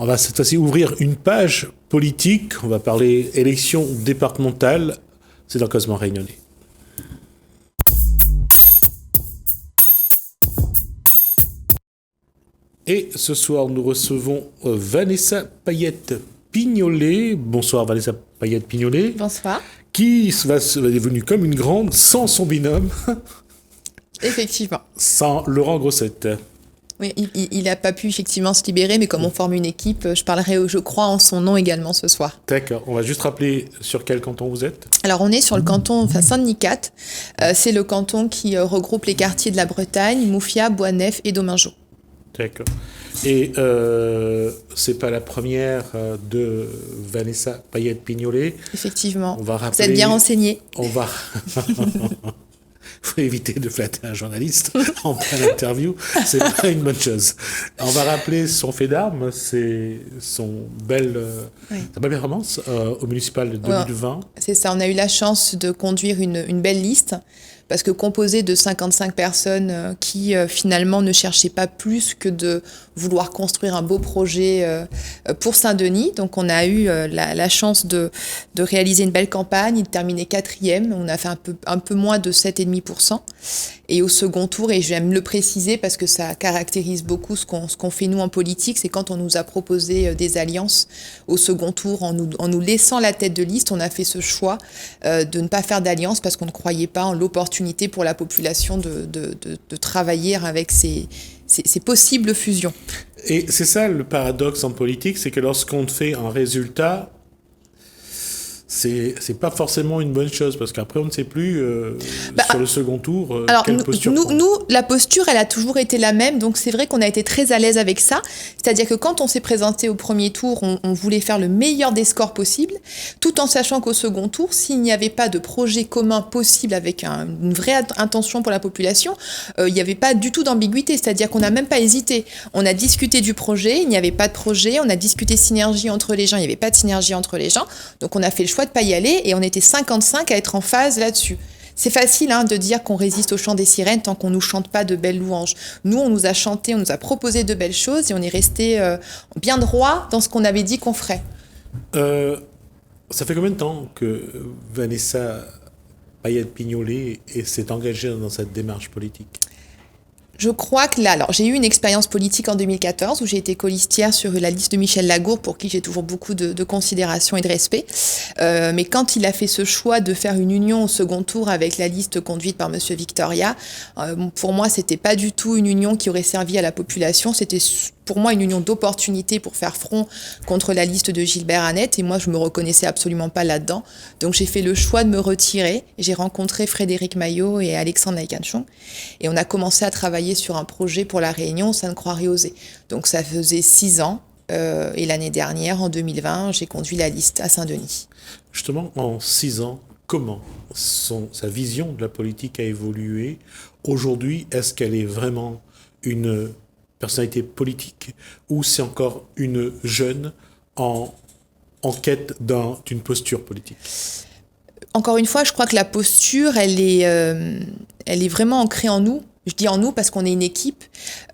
On va cette fois-ci ouvrir une page politique. On va parler élections départementales. C'est dans Cosmo Réunionnais. Et ce soir, nous recevons Vanessa Payette-Pignolet. Bonsoir Vanessa Payette-Pignolet. Bonsoir. Qui est devenue comme une grande sans son binôme. Effectivement. Sans Laurent Grossette. Oui, il n'a pas pu effectivement se libérer, mais comme on forme une équipe, je parlerai, je crois, en son nom également ce soir. D'accord. On va juste rappeler sur quel canton vous êtes. Alors, on est sur le canton Saint-Denis 4. C'est le canton qui regroupe les quartiers de la Bretagne, Moufia, Boisnef et Domingeau. D'accord. Et c'est pas la première de Vanessa Payette-Pignolet. Effectivement. On va rappeler, vous êtes bien renseigné. On va... faut éviter de flatter un journaliste en pleine interview, c'est pas une bonne chose. On va rappeler son fait d'armes, c'est sa belle performance au municipal de 2020. C'est ça, on a eu la chance de conduire une belle liste, parce que composée de 55 personnes qui finalement ne cherchaient pas plus que de vouloir construire un beau projet pour Saint-Denis. Donc on a eu la chance de réaliser une belle campagne, de terminer 4e. On a fait un peu moins de 7,5%. Et au second tour, et j'aime le préciser parce que ça caractérise beaucoup ce qu'on fait nous en politique, c'est quand on nous a proposé des alliances au second tour, en nous laissant la tête de liste, on a fait ce choix de ne pas faire d'alliance parce qu'on ne croyait pas en l'opportunité pour la population de travailler avec ces possibles fusions. Et c'est ça le paradoxe en politique, c'est que lorsqu'on fait un résultat, c'est pas forcément une bonne chose, parce qu'après on ne sait plus sur le second tour quelle posture prendre. Nous, la posture, elle a toujours été la même, donc c'est vrai qu'on a été très à l'aise avec ça. C'est-à-dire que quand on s'est présenté au premier tour, on voulait faire le meilleur des scores possibles, tout en sachant qu'au second tour, s'il n'y avait pas de projet commun possible avec une vraie intention pour la population, il n'y avait pas du tout d'ambiguïté, c'est-à-dire qu'on n'a même pas hésité. On a discuté du projet, il n'y avait pas de projet, on a discuté synergie entre les gens, il n'y avait pas de synergie entre les gens, donc on a fait le choix de pas y aller, et on était 55 à être en phase là-dessus. C'est facile de dire qu'on résiste au chant des sirènes tant qu'on ne nous chante pas de belles louanges. Nous, on nous a chanté, on nous a proposé de belles choses, et on est resté bien droit dans ce qu'on avait dit qu'on ferait. Ça fait combien de temps que Vanessa Payette-Pignolet s'est engagée dans cette démarche politique ? Je crois que là, alors j'ai eu une expérience politique en 2014 où j'ai été colistière sur la liste de Michel Lagourgue, pour qui j'ai toujours beaucoup de considération et de respect. Mais quand il a fait ce choix de faire une union au second tour avec la liste conduite par Monsieur Victoria, pour moi, c'était pas du tout une union qui aurait servi à la population. C'était pour moi une union d'opportunité pour faire front contre la liste de Gilbert Annette, et moi je me reconnaissais absolument pas là-dedans. Donc j'ai fait le choix de me retirer. J'ai rencontré Frédéric Maillot et Alexandre Naïkanchon, et on a commencé à travailler sur un projet pour la Réunion, Sainte-Croix-Riosée. Donc ça faisait 6 ans, et l'année dernière, en 2020, j'ai conduit la liste à Saint-Denis. Justement, en 6 ans, comment sa vision de la politique a évolué ? Aujourd'hui, est-ce qu'elle est vraiment une personnalité politique, ou c'est encore une jeune en quête d'une posture politique ? Encore une fois, je crois que la posture, elle est vraiment ancrée en nous. Je dis en nous parce qu'on est une équipe.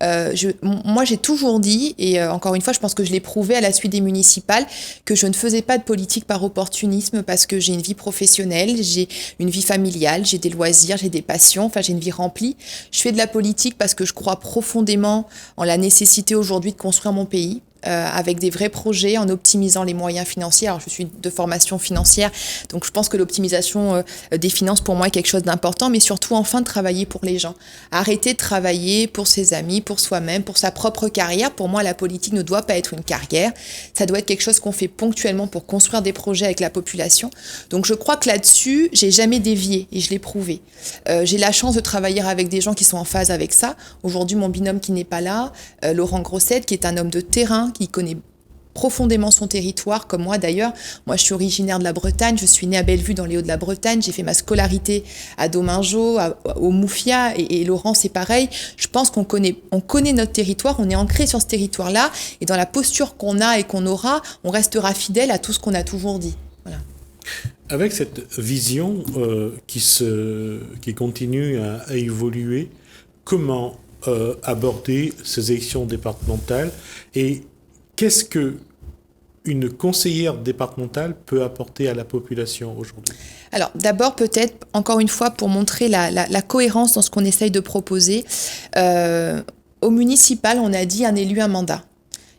Moi, j'ai toujours dit, et encore une fois, je pense que je l'ai prouvé à la suite des municipales, que je ne faisais pas de politique par opportunisme, parce que j'ai une vie professionnelle, j'ai une vie familiale, j'ai des loisirs, j'ai des passions, enfin j'ai une vie remplie. Je fais de la politique parce que je crois profondément en la nécessité aujourd'hui de construire mon pays. Avec des vrais projets, en optimisant les moyens financiers. Alors, je suis de formation financière, donc je pense que l'optimisation des finances, pour moi, est quelque chose d'important, mais surtout, enfin, de travailler pour les gens. Arrêter de travailler pour ses amis, pour soi-même, pour sa propre carrière. Pour moi, la politique ne doit pas être une carrière. Ça doit être quelque chose qu'on fait ponctuellement pour construire des projets avec la population. Donc, je crois que là-dessus, j'ai jamais dévié, et je l'ai prouvé. J'ai la chance de travailler avec des gens qui sont en phase avec ça. Aujourd'hui, mon binôme qui n'est pas là, Laurent Grossette, qui est un homme de terrain, qui connaît profondément son territoire, comme moi d'ailleurs. Moi, je suis originaire de la Bretagne, je suis née à Bellevue dans les Hauts-de-la-Bretagne, j'ai fait ma scolarité à Domingeau, au Moufia, et Laurent, c'est pareil. Je pense qu'on connaît notre territoire, on est ancré sur ce territoire-là, et dans la posture qu'on a et qu'on aura, on restera fidèle à tout ce qu'on a toujours dit. Voilà. Avec cette vision qui continue à évoluer, comment aborder ces élections départementales, et Qu'est-ce que une conseillère départementale peut apporter à la population aujourd'hui? Alors d'abord peut-être, encore une fois, pour montrer la cohérence dans ce qu'on essaye de proposer, au municipal, on a dit un élu, un mandat.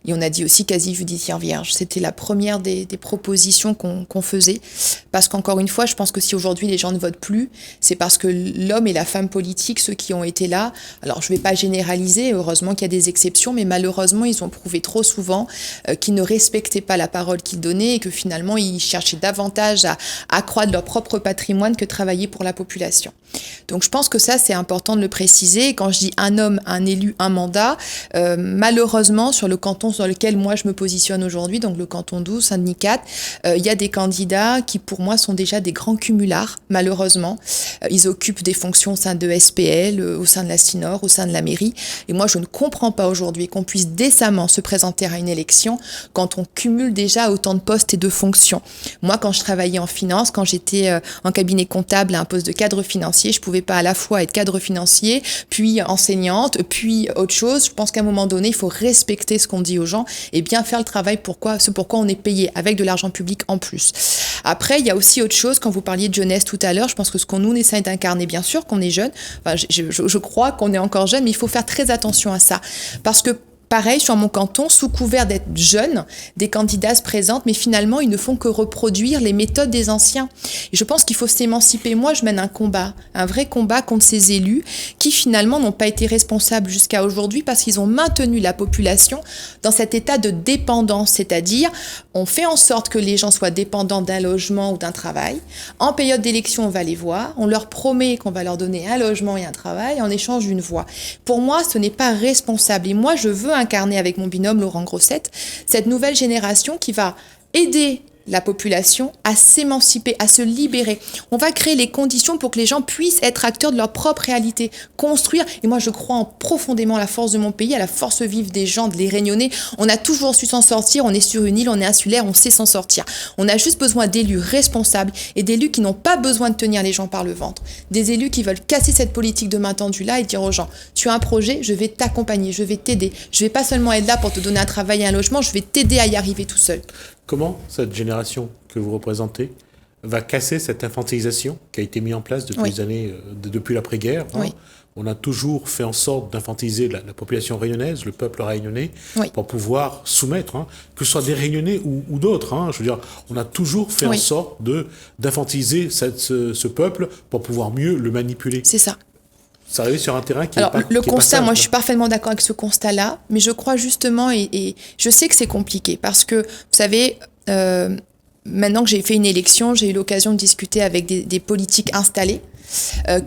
Et on a dit aussi quasi judiciaire vierge. C'était la première des propositions qu'on faisait. Parce qu'encore une fois, je pense que si aujourd'hui les gens ne votent plus, c'est parce que l'homme et la femme politique, ceux qui ont été là, alors je ne vais pas généraliser, heureusement qu'il y a des exceptions, mais malheureusement, ils ont prouvé trop souvent qu'ils ne respectaient pas la parole qu'ils donnaient et que finalement, ils cherchaient davantage à accroître leur propre patrimoine que travailler pour la population. Donc je pense que ça, c'est important de le préciser. Et quand je dis un homme, un élu, un mandat, malheureusement, sur le canton sur lequel moi je me positionne aujourd'hui, donc le canton 12, Saint-Denis 4, il y a des candidats qui pour moi sont déjà des grands cumulards, malheureusement. Ils occupent des fonctions au sein de SPL, au sein de la CINOR, au sein de la mairie. Et moi je ne comprends pas aujourd'hui qu'on puisse décemment se présenter à une élection quand on cumule déjà autant de postes et de fonctions. Moi quand je travaillais en finance, quand j'étais en cabinet comptable à un poste de cadre financier, je pouvais pas à la fois être cadre financier, puis enseignante, puis autre chose. Je pense qu'à un moment donné, il faut respecter ce qu'on dit aux gens et bien faire le travail ce pourquoi on est payé avec de l'argent public en plus. Après, il y a aussi autre chose, quand vous parliez de jeunesse tout à l'heure, je pense que ce qu'on nous essaie d'incarner, bien sûr qu'on est jeune, enfin, je crois qu'on est encore jeune, mais il faut faire très attention à ça. Parce que pareil, sur mon canton, sous couvert d'être jeunes, des candidats se présentent, mais finalement, ils ne font que reproduire les méthodes des anciens. Et je pense qu'il faut s'émanciper. Moi, je mène un combat, un vrai combat contre ces élus qui, finalement, n'ont pas été responsables jusqu'à aujourd'hui parce qu'ils ont maintenu la population dans cet état de dépendance. C'est-à-dire, on fait en sorte que les gens soient dépendants d'un logement ou d'un travail. En période d'élection, on va les voir. On leur promet qu'on va leur donner un logement et un travail en échange d'une voix. Pour moi, ce n'est pas responsable. Et moi, je veux incarner avec mon binôme Laurent Grossette cette nouvelle génération qui va aider la population à s'émanciper, à se libérer. On va créer les conditions pour que les gens puissent être acteurs de leur propre réalité, construire. Et moi, je crois profondément à la force de mon pays, à la force vive des gens, de les Réunionnais. On a toujours su s'en sortir. On est sur une île, on est insulaire, on sait s'en sortir. On a juste besoin d'élus responsables et d'élus qui n'ont pas besoin de tenir les gens par le ventre. Des élus qui veulent casser cette politique de main tendue là et dire aux gens, tu as un projet, je vais t'accompagner, je vais t'aider. Je vais pas seulement être là pour te donner un travail et un logement, je vais t'aider à y arriver tout seul. Comment cette génération que vous représentez va casser cette infantilisation qui a été mise en place depuis les années, depuis l'après-guerre, hein. Oui. On a toujours fait en sorte d'infantiliser la population réunionnaise, le peuple réunionnais, pour pouvoir soumettre, hein, que ce soit des Réunionnais ou d'autres. Hein, je veux dire, on a toujours fait en sorte d'infantiliser ce peuple pour pouvoir mieux le manipuler. C'est ça. Ça arrive sur un terrain qui Alors, le constat, moi je suis parfaitement d'accord avec ce constat-là, mais je crois justement, et je sais que c'est compliqué, parce que, vous savez, maintenant que j'ai fait une élection, j'ai eu l'occasion de discuter avec des politiques installés,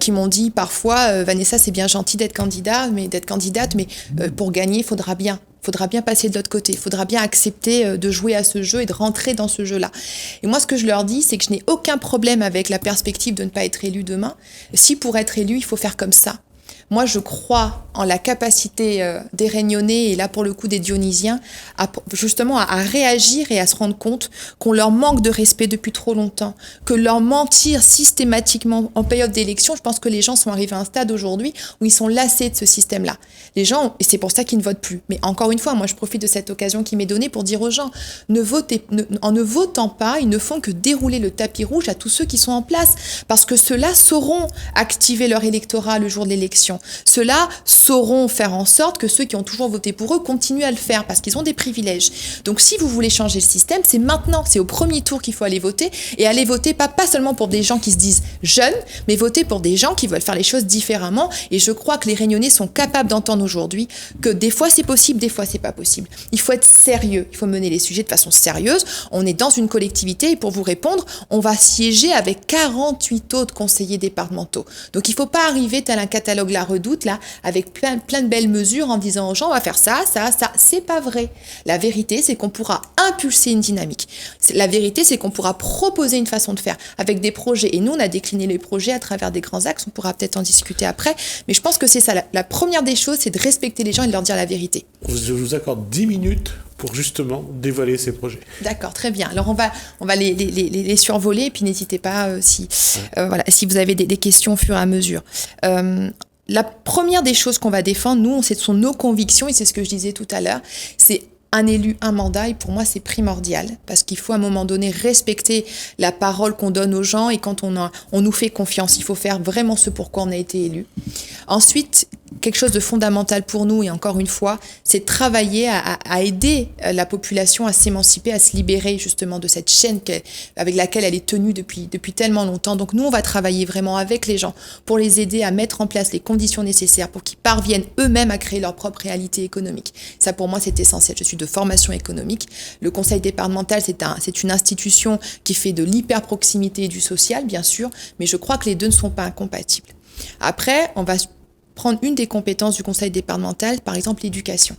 qui m'ont dit parfois, Vanessa, c'est bien gentil d'être candidate, mais pour gagner, il faudra bien passer de l'autre côté, il faudra bien accepter de jouer à ce jeu et de rentrer dans ce jeu-là. Et moi, ce que je leur dis, c'est que je n'ai aucun problème avec la perspective de ne pas être élu demain. Si pour être élu, il faut faire comme ça. Moi, je crois en la capacité des Réunionnais, et là pour le coup des Dionysiens, à réagir et à se rendre compte qu'on leur manque de respect depuis trop longtemps, que leur mentir systématiquement en période d'élection, je pense que les gens sont arrivés à un stade aujourd'hui où ils sont lassés de ce système-là. Les gens, et c'est pour ça qu'ils ne votent plus. Mais encore une fois, moi je profite de cette occasion qui m'est donnée pour dire aux gens, en ne votant pas, ils ne font que dérouler le tapis rouge à tous ceux qui sont en place, parce que ceux-là sauront activer leur électorat le jour de l'élection. Ceux-là sauront faire en sorte que ceux qui ont toujours voté pour eux continuent à le faire parce qu'ils ont des privilèges. Donc si vous voulez changer le système, c'est maintenant, c'est au premier tour qu'il faut aller voter, et aller voter pas seulement pour des gens qui se disent jeunes, mais voter pour des gens qui veulent faire les choses différemment. Et je crois que les Réunionnais sont capables d'entendre aujourd'hui que des fois c'est possible, des fois c'est pas possible. Il faut être sérieux, il faut mener les sujets de façon sérieuse. On est dans une collectivité et pour vous répondre, on va siéger avec 48 autres conseillers départementaux. Donc il faut pas arriver tel un catalogue La Redoute là, avec plein de belles mesures en disant aux gens on va faire ça. C'est pas vrai. La vérité, c'est qu'on pourra impulser une dynamique. La vérité, c'est qu'on pourra proposer une façon de faire avec des projets. Et nous, on a décliné les projets à travers des grands axes. On pourra peut-être en discuter après. Mais je pense que c'est ça. La première des choses, c'est de respecter les gens et de leur dire la vérité. Je vous accorde 10 minutes pour justement dévoiler ces projets. D'accord, très bien. Alors on va les survoler, et puis n'hésitez pas si vous avez des questions au fur et à mesure. La première des choses qu'on va défendre, nous, ce sont nos convictions, et c'est ce que je disais tout à l'heure, c'est un élu, un mandat, et pour moi c'est primordial, parce qu'il faut à un moment donné respecter la parole qu'on donne aux gens, et quand on nous fait confiance, il faut faire vraiment ce pourquoi on a été élu. Ensuite, quelque chose de fondamental pour nous, et encore une fois, c'est de travailler à aider la population à s'émanciper, à se libérer justement de cette chaîne avec laquelle elle est tenue depuis tellement longtemps. Donc nous, on va travailler vraiment avec les gens pour les aider à mettre en place les conditions nécessaires pour qu'ils parviennent eux-mêmes à créer leur propre réalité économique. Ça, pour moi, c'est essentiel. Je suis de formation économique. Le conseil départemental, c'est une institution qui fait de l'hyper-proximité et du social, bien sûr, mais je crois que les deux ne sont pas incompatibles. Après, on va prendre une des compétences du conseil départemental, par exemple l'éducation.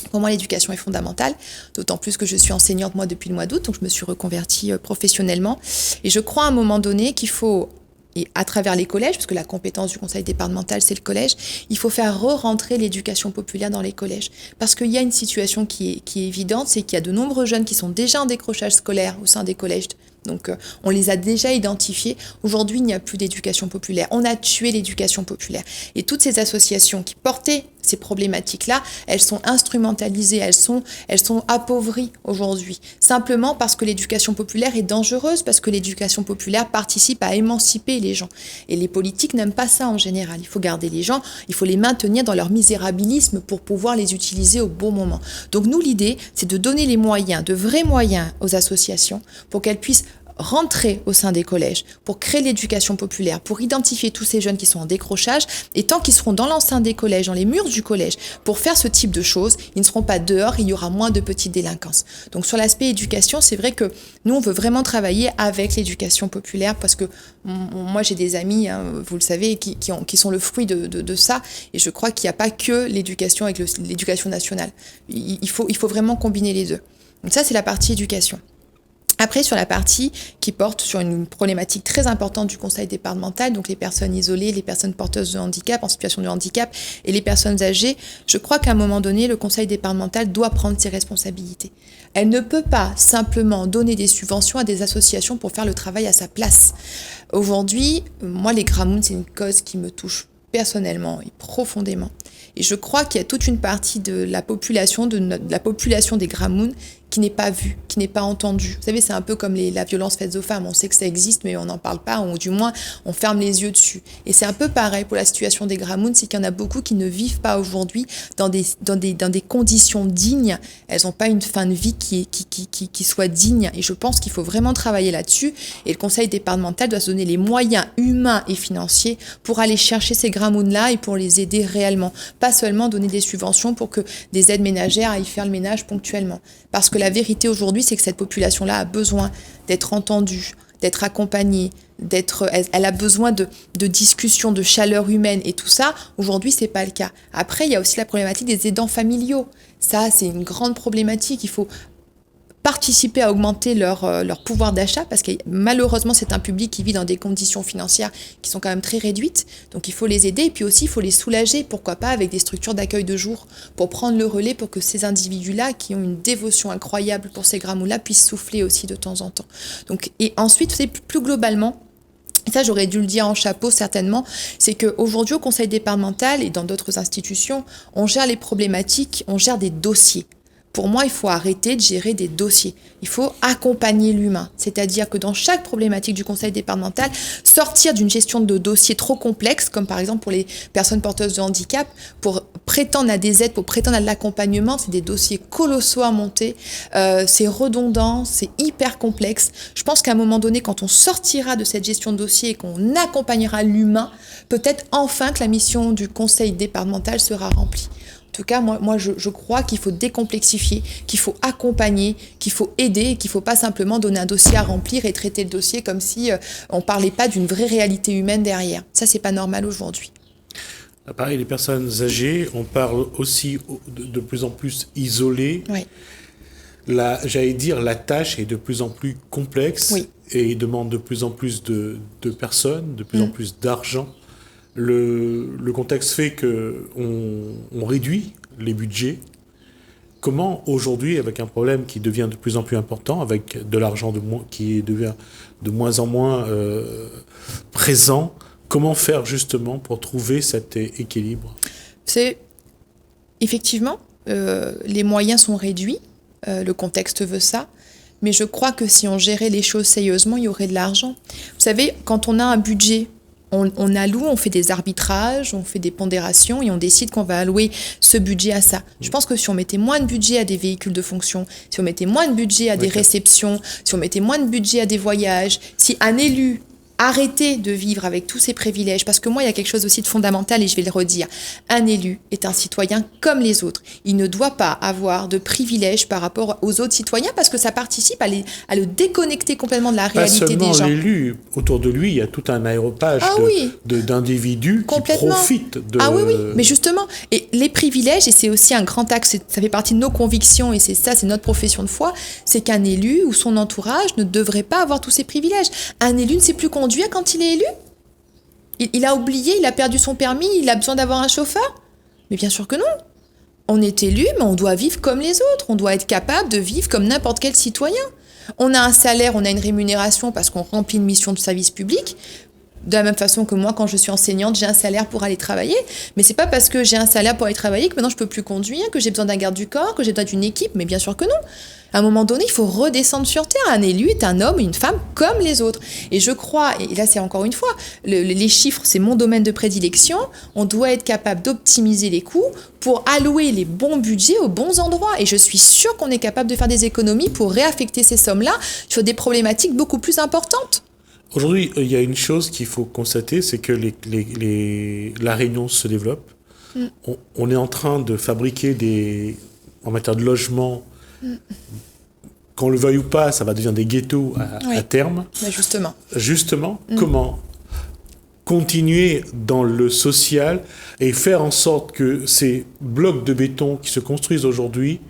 Pour moi, l'éducation est fondamentale, d'autant plus que je suis enseignante, moi, depuis le mois d'août, donc je me suis reconvertie professionnellement. Et je crois à un moment donné qu'il faut, et à travers les collèges, parce que la compétence du conseil départemental, c'est le collège, il faut faire re-rentrer l'éducation populaire dans les collèges. Parce qu'il y a une situation qui est évidente, c'est qu'il y a de nombreux jeunes qui sont déjà en décrochage scolaire au sein des collèges. Donc on les a déjà identifiés. Aujourd'hui, il n'y a plus d'éducation populaire. On a tué l'éducation populaire. Et toutes ces associations qui portaient ces problématiques-là, elles sont instrumentalisées, elles sont appauvries aujourd'hui. Simplement parce que l'éducation populaire est dangereuse, parce que l'éducation populaire participe à émanciper les gens. Et les politiques n'aiment pas ça en général. Il faut garder les gens, il faut les maintenir dans leur misérabilisme pour pouvoir les utiliser au bon moment. Donc nous, l'idée, c'est de donner les moyens, de vrais moyens aux associations pour qu'elles puissent rentrer au sein des collèges, pour créer l'éducation populaire, pour identifier tous ces jeunes qui sont en décrochage, et tant qu'ils seront dans l'enceinte des collèges, dans les murs du collège, pour faire ce type de choses, ils ne seront pas dehors, il y aura moins de petites délinquances. Donc sur l'aspect éducation, c'est vrai que nous, on veut vraiment travailler avec l'éducation populaire, parce que moi, j'ai des amis, hein, vous le savez, qui sont le fruit de ça, et je crois qu'il n'y a pas que l'éducation avec l'éducation nationale. Il faut vraiment combiner les deux. Donc ça, c'est la partie éducation. Après, sur la partie qui porte sur une problématique très importante du conseil départemental, donc les personnes isolées, les personnes porteuses de handicap, en situation de handicap, et les personnes âgées, je crois qu'à un moment donné, le conseil départemental doit prendre ses responsabilités. Elle ne peut pas simplement donner des subventions à des associations pour faire le travail à sa place. Aujourd'hui, moi, les Gramoun, c'est une cause qui me touche personnellement et profondément. Et je crois qu'il y a toute une partie de la population, de la population des Gramoun, qui n'est pas vue, qui n'est pas entendue. Vous savez, c'est un peu comme la violence faite aux femmes. On sait que ça existe, mais on n'en parle pas, ou du moins, on ferme les yeux dessus. Et c'est un peu pareil pour la situation des Gramoun, c'est qu'il y en a beaucoup qui ne vivent pas aujourd'hui dans des conditions dignes. Elles n'ont pas une fin de vie qui soit digne. Et je pense qu'il faut vraiment travailler là-dessus. Et le conseil départemental doit se donner les moyens humains et financiers pour aller chercher ces Gramoun-là et pour les aider réellement. Pas seulement donner des subventions pour que des aides ménagères aillent faire le ménage ponctuellement. Parce que la vérité aujourd'hui, c'est que cette population-là a besoin d'être entendue, d'être accompagnée, elle a besoin de discussions, de chaleur humaine, et tout ça, aujourd'hui, c'est pas le cas. Après, il y a aussi la problématique des aidants familiaux. Ça, c'est une grande problématique. Il faut participer à augmenter leur pouvoir d'achat, parce que malheureusement, c'est un public qui vit dans des conditions financières qui sont quand même très réduites. Donc, il faut les aider, et puis aussi, il faut les soulager, pourquoi pas, avec des structures d'accueil de jour, pour prendre le relais, pour que ces individus-là, qui ont une dévotion incroyable pour ces Gramoun-là, puissent souffler aussi de temps en temps. Donc, et ensuite, c'est plus globalement, et ça, j'aurais dû le dire en chapeau, certainement, c'est qu'aujourd'hui, au conseil départemental et dans d'autres institutions, on gère les problématiques, on gère des dossiers. Pour moi, il faut arrêter de gérer des dossiers. Il faut accompagner l'humain. C'est-à-dire que dans chaque problématique du conseil départemental, sortir d'une gestion de dossiers trop complexes, comme par exemple pour les personnes porteuses de handicap, pour prétendre à des aides, pour prétendre à de l'accompagnement, c'est des dossiers colossaux à monter, c'est redondant, c'est hyper complexe. Je pense qu'à un moment donné, quand on sortira de cette gestion de dossier et qu'on accompagnera l'humain, peut-être enfin que la mission du conseil départemental sera remplie. En tout cas, moi je crois qu'il faut décomplexifier, qu'il faut accompagner, qu'il faut aider, et qu'il ne faut pas simplement donner un dossier à remplir et traiter le dossier comme si on ne parlait pas d'une vraie réalité humaine derrière. Ça, c'est pas normal aujourd'hui. Pareil, les personnes âgées, on parle aussi de plus en plus isolées. Oui. J'allais dire, la tâche est de plus en plus complexe, oui, et demande de plus en plus de personnes, de plus en plus d'argent. Le contexte fait qu'on réduit les budgets. Comment aujourd'hui, avec un problème qui devient de plus en plus important, avec de l'argent qui devient de moins en moins présent, comment faire justement pour trouver cet équilibre ? C'est effectivement, les moyens sont réduits, le contexte veut ça, mais je crois que si on gérait les choses sérieusement, il y aurait de l'argent. Vous savez, quand on a un budget, on alloue, on fait des arbitrages, on fait des pondérations et on décide qu'on va allouer ce budget à ça. Je pense que si on mettait moins de budget à des véhicules de fonction, si on mettait moins de budget à des réceptions, si on mettait moins de budget à des voyages, si un élu arrêtait de vivre avec tous ses privilèges, parce que moi, il y a quelque chose aussi de fondamental et je vais le redire. Un élu est un citoyen comme les autres. Il ne doit pas avoir de privilèges par rapport aux autres citoyens parce que ça participe à le déconnecter complètement de la réalité des gens. Pas seulement l'élu, autour de lui, il y a tout un aéropage d'individus qui profitent de... Ah oui, mais justement, et les privilèges, et c'est aussi un grand axe, ça fait partie de nos convictions et c'est notre profession de foi, c'est qu'un élu ou son entourage ne devrait pas avoir tous ces privilèges. Un élu ne sait plus conduire quand il est élu. Il a oublié, il a perdu son permis, il a besoin d'avoir un chauffeur. Mais bien sûr que non. On est élu, mais on doit vivre comme les autres. On doit être capable de vivre comme n'importe quel citoyen. On a un salaire, on a une rémunération parce qu'on remplit une mission de service public. De la même façon que moi, quand je suis enseignante, j'ai un salaire pour aller travailler. Mais c'est pas parce que j'ai un salaire pour aller travailler que maintenant je peux plus conduire, que j'ai besoin d'un garde du corps, que j'ai besoin d'une équipe. Mais bien sûr que non. À un moment donné, il faut redescendre sur terre. Un élu est un homme, une femme comme les autres. Et je crois, et là c'est encore une fois, les chiffres, c'est mon domaine de prédilection. On doit être capable d'optimiser les coûts pour allouer les bons budgets aux bons endroits. Et je suis sûre qu'on est capable de faire des économies pour réaffecter ces sommes-là sur des problématiques beaucoup plus importantes. Aujourd'hui, il y a une chose qu'il faut constater, c'est que la Réunion se développe. On est en train de fabriquer en matière de logement, qu'on le veuille ou pas, ça va devenir des ghettos à terme. Mais Justement, comment continuer dans le social et faire en sorte que ces blocs de béton qui se construisent aujourd'hui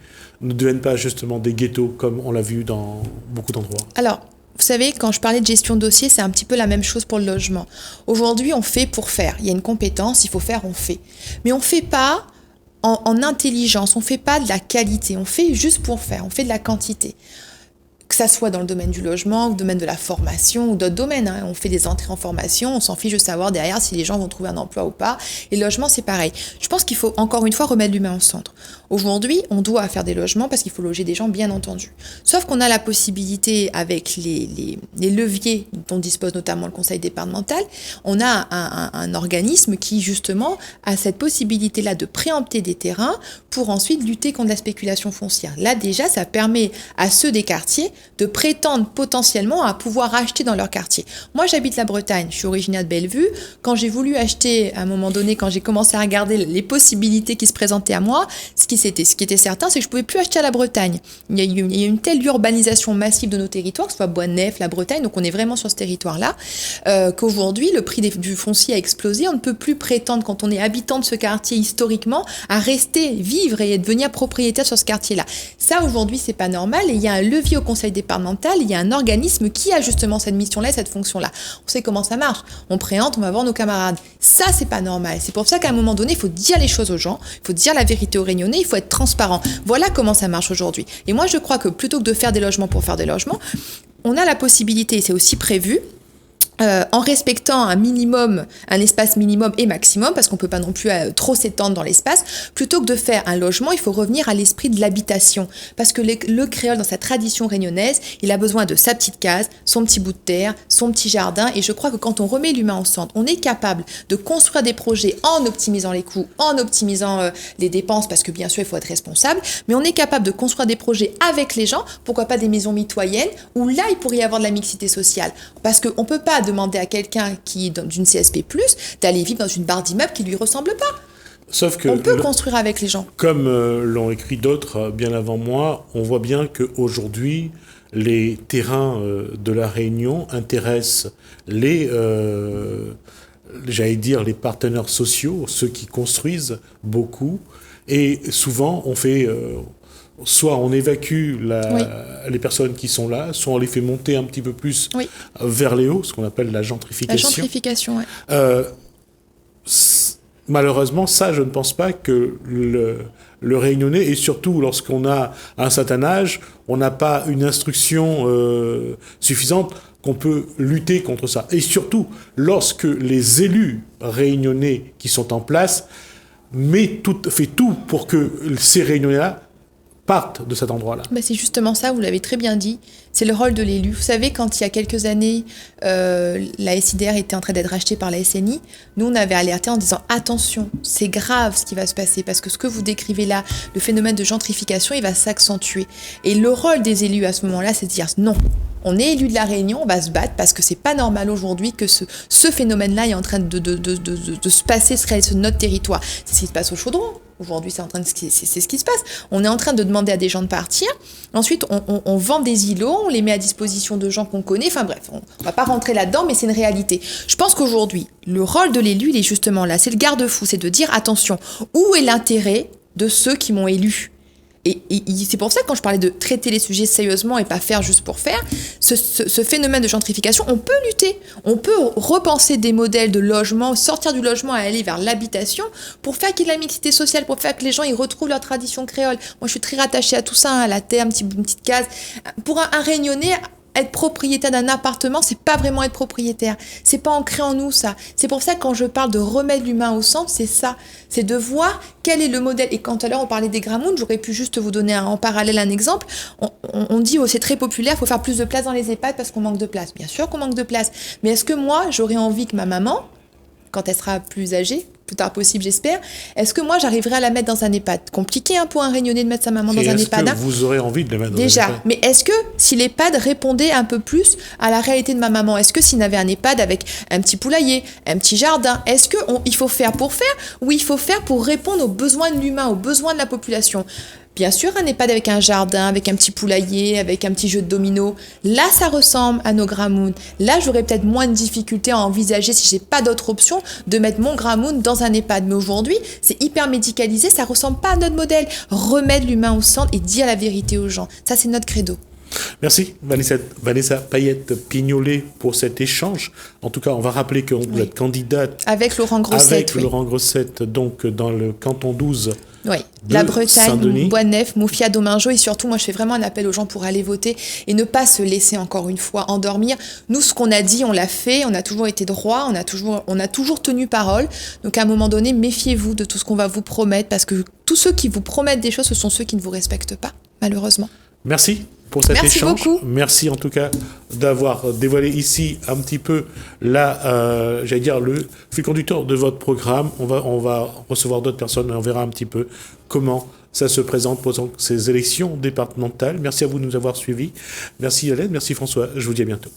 ne deviennent pas justement des ghettos comme on l'a vu dans beaucoup d'endroits. Alors, vous savez, quand je parlais de gestion de dossier, c'est un petit peu la même chose pour le logement. Aujourd'hui, on fait pour faire. Il y a une compétence, il faut faire, on fait. Mais on ne fait pas en intelligence, on ne fait pas de la qualité, on fait juste pour faire, on fait de la quantité. Que ça soit dans le domaine du logement, ou le domaine de la formation, ou d'autres domaines. On fait des entrées en formation, on s'en fiche de savoir derrière si les gens vont trouver un emploi ou pas. Et le logement, c'est pareil. Je pense qu'il faut encore une fois remettre l'humain au centre. Aujourd'hui, on doit faire des logements parce qu'il faut loger des gens, bien entendu. Sauf qu'on a la possibilité, avec les leviers dont dispose notamment le conseil départemental, on a un organisme qui, justement, a cette possibilité-là de préempter des terrains pour ensuite lutter contre la spéculation foncière. Là, déjà, ça permet à ceux des quartiers de prétendre potentiellement à pouvoir acheter dans leur quartier. Moi, j'habite la Bretagne, je suis originaire de Bellevue. Quand j'ai voulu acheter, à un moment donné, quand j'ai commencé à regarder les possibilités qui se présentaient à moi, ce qui était certain, c'est que je ne pouvais plus acheter à la Bretagne. Il y a une telle urbanisation massive de nos territoires, que ce soit Bois-de-Nef, la Bretagne, donc on est vraiment sur ce territoire-là, qu'aujourd'hui, le prix du foncier a explosé. On ne peut plus prétendre, quand on est habitant de ce quartier historiquement, à rester, vivre et devenir propriétaire sur ce quartier-là. Ça, aujourd'hui, c'est pas normal et il y a un levier au conseil départemental, il y a un organisme qui a justement cette mission-là et cette fonction-là. On sait comment ça marche. On préempte, on va voir nos camarades. Ça, c'est pas normal. C'est pour ça qu'à un moment donné, il faut dire les choses aux gens, il faut dire la vérité aux Réunionnais, il faut être transparent. Voilà comment ça marche aujourd'hui. Et moi, je crois que plutôt que de faire des logements pour faire des logements, on a la possibilité, et c'est aussi prévu, en respectant un minimum, un espace minimum et maximum, parce qu'on ne peut pas non plus trop s'étendre dans l'espace, plutôt que de faire un logement, il faut revenir à l'esprit de l'habitation. Parce que le créole, dans sa tradition réunionnaise, il a besoin de sa petite case, son petit bout de terre, son petit jardin, et je crois que quand on remet l'humain au centre, on est capable de construire des projets en optimisant les coûts, en optimisant les dépenses, parce que bien sûr, il faut être responsable, mais on est capable de construire des projets avec les gens, pourquoi pas des maisons mitoyennes, où là, il pourrait y avoir de la mixité sociale. Parce qu'on ne peut pas demander à quelqu'un qui est d'une CSP+, d'aller vivre dans une barre d'immeuble qui ne lui ressemble pas. Sauf que on peut construire avec les gens. Comme l'ont écrit d'autres bien avant moi, on voit bien qu'aujourd'hui, les terrains de la Réunion intéressent j'allais dire, les partenaires sociaux, ceux qui construisent beaucoup. Et souvent, on fait... soit on évacue les personnes qui sont là, soit on les fait monter un petit peu plus vers les hauts, ce qu'on appelle la gentrification. La gentrification, oui. Malheureusement, ça, je ne pense pas que le Réunionnais, et surtout lorsqu'on a un certain âge, on n'a pas une instruction suffisante qu'on peut lutter contre ça. Et surtout, lorsque les élus réunionnais qui sont en place fait tout pour que ces réunions-là partent de cet endroit-là. C'est justement ça, vous l'avez très bien dit. C'est le rôle de l'élu. Vous savez, quand il y a quelques années, la SIDR était en train d'être rachetée par la SNI, nous, on avait alerté en disant « Attention, c'est grave ce qui va se passer, parce que ce que vous décrivez là, le phénomène de gentrification, il va s'accentuer. » Et le rôle des élus à ce moment-là, c'est de dire « Non, on est élu de la Réunion, on va se battre, parce que c'est pas normal aujourd'hui que ce phénomène-là est en train de se passer sur notre territoire. » C'est ce qui se passe au Chaudron. Aujourd'hui, c'est ce qui se passe. On est en train de demander à des gens de partir. Ensuite, on vend des îlots, on les met à disposition de gens qu'on connaît. Enfin bref, on ne va pas rentrer là-dedans, mais c'est une réalité. Je pense qu'aujourd'hui, le rôle de l'élu, il est justement là. C'est le garde-fou, c'est de dire, attention, où est l'intérêt de ceux qui m'ont élu ? Et c'est pour ça que quand je parlais de traiter les sujets sérieusement et pas faire juste pour faire, ce phénomène de gentrification, on peut lutter. On peut repenser des modèles de logement, sortir du logement et aller vers l'habitation pour faire qu'il y ait de la mixité sociale, pour faire que les gens ils retrouvent leur tradition créole. Moi, je suis très rattachée à tout ça, à la terre, une petite case. Pour un Réunionnais, être propriétaire d'un appartement, c'est pas vraiment être propriétaire. C'est pas ancré en nous, ça. C'est pour ça que quand je parle de remettre l'humain au centre, c'est ça. C'est de voir quel est le modèle. Et quand tout à l'heure on parlait des Gramoun, j'aurais pu juste vous donner en parallèle un exemple. On dit, c'est très populaire, il faut faire plus de place dans les EHPAD parce qu'on manque de place. Bien sûr qu'on manque de place. Mais est-ce que moi, j'aurais envie que ma maman, quand elle sera plus âgée, plus tard possible, j'espère. Est-ce que moi, j'arriverai à la mettre dans un EHPAD ? Compliqué pour un Réunionnais de mettre sa maman dans un EHPAD. Est-ce que vous aurez envie de la mettre dans un EHPAD ? EHPAD ? Mais est-ce que si l'EHPAD répondait un peu plus à la réalité de ma maman, est-ce que s'il avait un EHPAD avec un petit poulailler, un petit jardin, est-ce qu'il faut faire pour faire ou il faut faire pour répondre aux besoins de l'humain, aux besoins de la population ? Bien sûr, un EHPAD avec un jardin, avec un petit poulailler, avec un petit jeu de domino. Là, ça ressemble à nos Gramoun. Là, j'aurais peut-être moins de difficultés à envisager, si j'ai pas d'autre option, de mettre mon Gramoun dans un EHPAD. Mais aujourd'hui, c'est hyper médicalisé, ça ressemble pas à notre modèle. Remettre l'humain au centre et dire la vérité aux gens. Ça, c'est notre credo. Merci Vanessa Payette-Pignolet pour cet échange. En tout cas, on va rappeler que vous êtes candidate avec Laurent Grosset, Laurent Grosset, donc dans le canton 12. Oui, la Bretagne, Bois-Neuf, Moufia, Domingo, et surtout, moi, je fais vraiment un appel aux gens pour aller voter et ne pas se laisser encore une fois endormir. Nous, ce qu'on a dit, on l'a fait, on a toujours été droit, on a toujours tenu parole. Donc, à un moment donné, méfiez-vous de tout ce qu'on va vous promettre, parce que tous ceux qui vous promettent des choses, ce sont ceux qui ne vous respectent pas, malheureusement. Merci pour cet échange. Beaucoup. Merci en tout cas d'avoir dévoilé ici un petit peu le fil conducteur de votre programme. On va recevoir d'autres personnes et on verra un petit peu comment ça se présente pendant ces élections départementales. Merci à vous de nous avoir suivis. Merci Hélène, merci François. Je vous dis à bientôt.